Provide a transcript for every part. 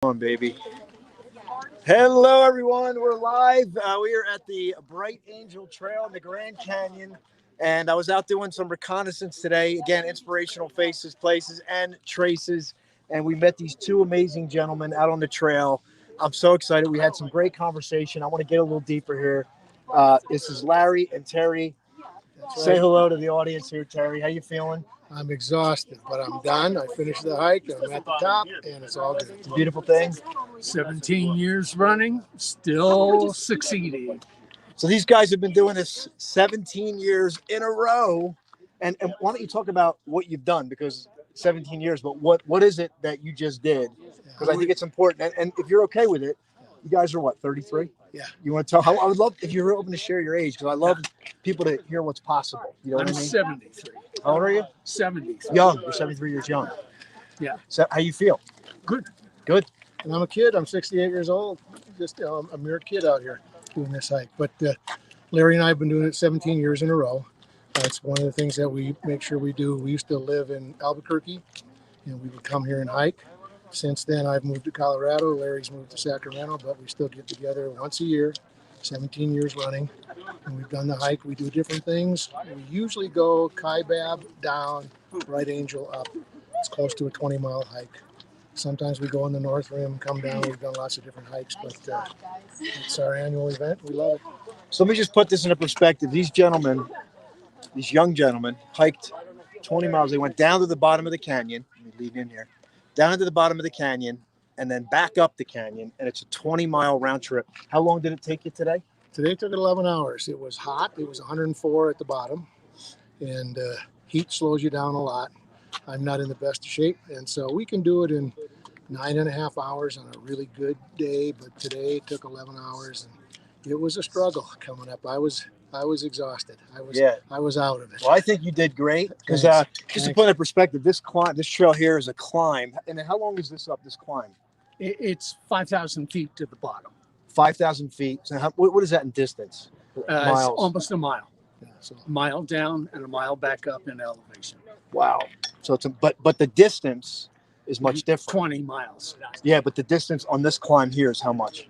On, baby. Hello, everyone. We're live. We are at the Bright Angel Trail in the Grand Canyon, and I was out doing some reconnaissance today. Again, inspirational faces, places, and traces. And we met these two amazing gentlemen out on the trail. I'm so excited. We had some great conversation. I want to get a little deeper here. This is Larry and Terry. Say hello to the audience here, Terry. How you feeling? I'm exhausted, but I'm done. I finished the hike. I'm at the top, and it's all good. It's a beautiful thing. 17 years running, still succeeding. So these guys have been doing this 17 years in a row. And why don't you talk about what you've done? Because 17 years, but what is it that you just did? Because I think it's important. And if you're okay with it, you guys are what, 33? Yeah. You want to tell? I would love if you're open to share your age, because I love people to hear what's possible. You know what I'm I mean? 73. How old are you? 73. Young. You're 73 years young. Yeah. So how you feel? Good. Good. And I'm a kid. I'm 68 years old. Just a mere kid out here doing this hike. But Larry and I have been doing it 17 years in a row. That's one of the things that we make sure we do. We used to live in Albuquerque, and we would come here and hike. Since then, I've moved to Colorado. Larry's moved to Sacramento, but we still get together once a year, 17 years running. And we've done the hike. We do different things. We usually go Kaibab down, Bright Angel up. It's close to a 20-mile hike. Sometimes we go on the North Rim, come down. We've done lots of different hikes, but it's our annual event. We love it. So let me just put this into perspective. These gentlemen, these young gentlemen, hiked 20 miles. They went down to the bottom of the canyon. Let me leave in here. Down to the bottom of the canyon, and then back up the canyon, and it's a 20-mile round trip. How long did it take you today? Today took 11 hours. It was hot. It was 104 at the bottom, and heat slows you down a lot. I'm not in the best of shape, and so we can do it in 9.5 hours on a really good day, but today it took 11 hours, and it was a struggle coming up. I was exhausted. I was out of it. Well, I think you did great, because just to put it in perspective, this trail here is a climb. And how long is this up, this climb? It's 5,000 feet to the bottom. 5,000 feet. So what is that in distance? It's Miles. almost a mile. Yeah, so A mile down and a mile back up in elevation. Wow. So but the distance is much different. 20 miles. Yeah, but the distance on this climb here is how much?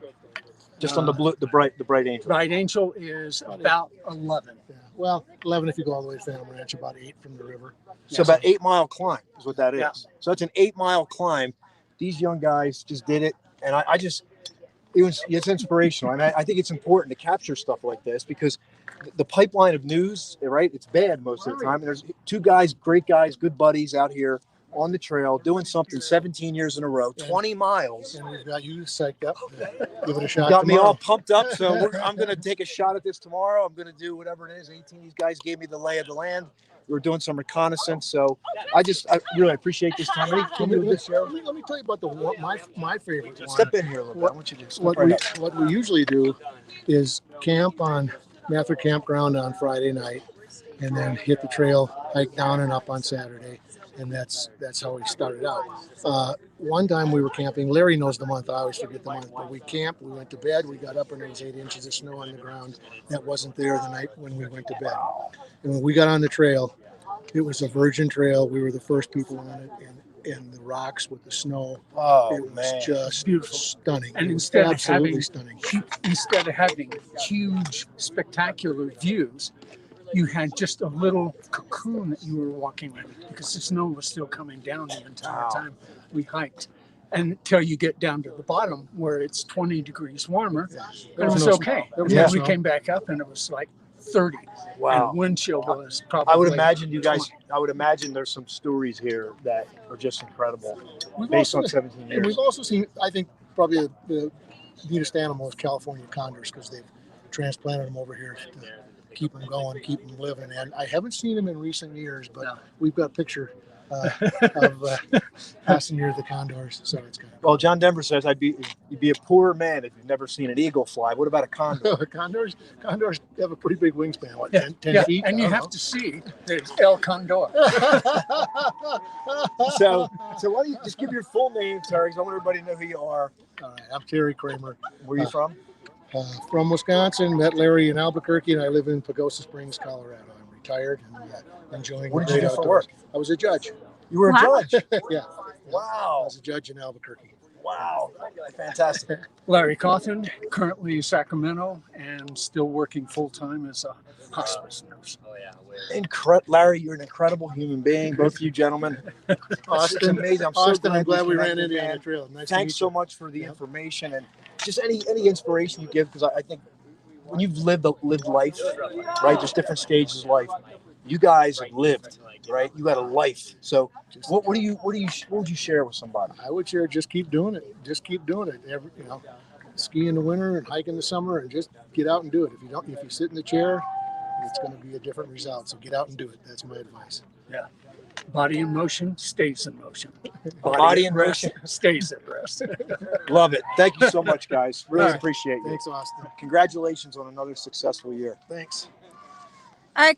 Just on the Bright Angel. Bright Angel is about 11. yeah. Well, 11 if you go all the way to Phantom Ranch, about 8 from the river. So about 8-mile climb is what that is. Yeah. So it's an 8-mile climb. These young guys just did it, and it's inspirational, and I think it's important to capture stuff like this, because the pipeline of news, right? It's bad most of the time. And there's two guys, great guys, good buddies out here on the trail doing something 17 years in a row, 20 miles. And we've got you psyched up. Give it a shot. Got me tomorrow. all pumped up. So I'm going to take a shot at this tomorrow. I'm going to do whatever it is. 18, these guys gave me the lay of the land. We were doing some reconnaissance. So I really appreciate this time. Can you do this show? Let me tell you about my favorite one. Step in here a little bit. I want you to step What right we, up. what we usually do is camp on Mather Campground on Friday night, and then hit the trail, hike down and up on Saturday, and that's how we started out. One time we were camping. Larry knows the month. I always forget the month. But we camped. We went to bed. We got up and there was 8 inches of snow on the ground. That wasn't there the night when we went to bed. And when we got on the trail, it was a virgin trail. We were the first people on it, and the rocks with the snow. Oh, It was man. just Beautiful. stunning. And It was instead of absolutely having stunning. Instead of having huge, spectacular views, you had just a little cocoon that you were walking in, because the snow was still coming down the entire Wow. time we hiked. And until you get down to the bottom where it's 20 degrees warmer, There it was no okay. snow. There was no We snow. came back up and it was like 30. Wow. And wind chill was probably. I would imagine you guys, 20. I would imagine there's some stories here that are just incredible We've based also- on 17 And years. we've also seen, I think, probably the neatest animal is California condors, because they've transplanted them over here to keep them going, keep them living. And I haven't seen them in recent years, but No. we've got a picture of passing near the condors, so it's kind Well, John Denver says you'd be a poor man if you've never seen an eagle fly. What about a condor? of condors have a pretty big wingspan, what, Yeah, 10 yeah, feet? and you I don't have to see there's El Condor. so why don't you just give your full name, Terry, because I want everybody to know who you are. All right, I'm Terry Kramer. Where are you from? From Wisconsin, met Larry in Albuquerque, and I live in Pagosa Springs, Colorado. I'm retired and enjoying What the did you great do for outdoors. work? I was a judge. You were a Wow. judge. Yeah, I Wow. was a judge in Albuquerque. Wow, fantastic. Larry Cawthon, currently in Sacramento and still working full-time as a hospice nurse. Larry, you're an incredible human being, both of you gentlemen. Austin, it's amazing. I'm so Austin, I'm glad we ran connected, into you on man. the trail. Nice to Thanks meet so you. much for the Yep. information and just any inspiration you give, because I think when you've lived life, right? There's different stages of life. You guys have lived, right? You had a life. So what would you share with somebody? I would share, just keep doing it. Just keep doing it. Ski in the winter and hike in the summer, and just get out and do it. If you sit in the chair, it's going to be a different result. So get out and do it. That's my advice. Yeah. Body in motion stays in motion. Body in at rest motion. stays at rest. Love it. Thank you so much, guys. Really All right. appreciate you. Thanks, Austin. Congratulations on another successful year. Thanks. All right, guys.